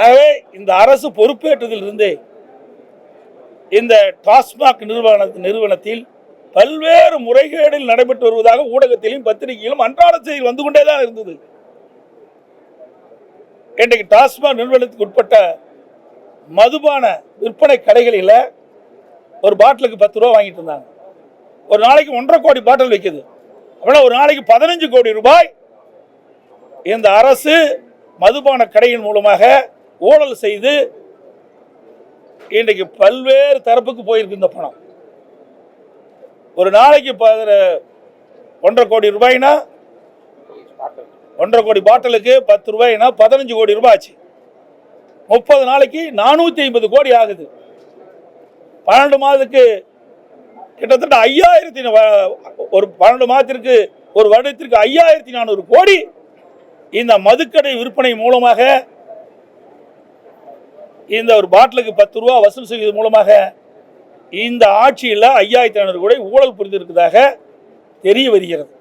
ஆகவே இந்த அரசு பொறுப்பேற்றதிலிருந்தே இந்த டாஸ்மாக் நிறுவனத்தில் பல்வேறு முறைகேடுகள் நடைபெற்று வருவதாக ஊடகத்திலும் பத்திரிகையிலும் அன்றாட செய்தி வந்து கொண்டேதான் இருந்தது. இன்றைக்கு டாஸ்மாக் நிறுவனத்துக்கு உட்பட்ட மதுபான விற்பனை கடைகளில் ஒரு பாட்டிலுக்கு 10 ரூபா வாங்கிட்டு இருந்தாங்க. ஒரு நாளைக்கு 1.5 கோடி பாட்டில் வைக்குது. அப்படின்னா ஒரு நாளைக்கு 15 கோடி ரூபாய் இந்த அரசு மதுபான கடையின் மூலமாக ஊழல் செய்து இன்றைக்கு பல்வேறு தரப்புக்கு போயிருக்கு இந்த பணம். ஒரு நாளைக்கு 1.5 கோடி ரூபாய்னா 1.5 கோடி பாட்டிலுக்கு 10 ரூபாய்னா 15 கோடி ரூபாய் ஆச்சு. 30 நாளைக்கு 450 கோடி ஆகுது. 12 மாதத்துக்கு கிட்டத்தட்ட 5000 ஒரு 12 மாதத்திற்கு ஒரு வருடத்திற்கு 5400 கோடி இந்த மதுக்கடை விற்பனை மூலமாக இந்த ஒரு பாட்டிலுக்கு 10 ரூபா வசூல் செய்வது மூலமாக இந்த ஆட்சியில் 5500 கோடி ஊழல் புரிந்திருப்பதாக தெரிய வருகிறது.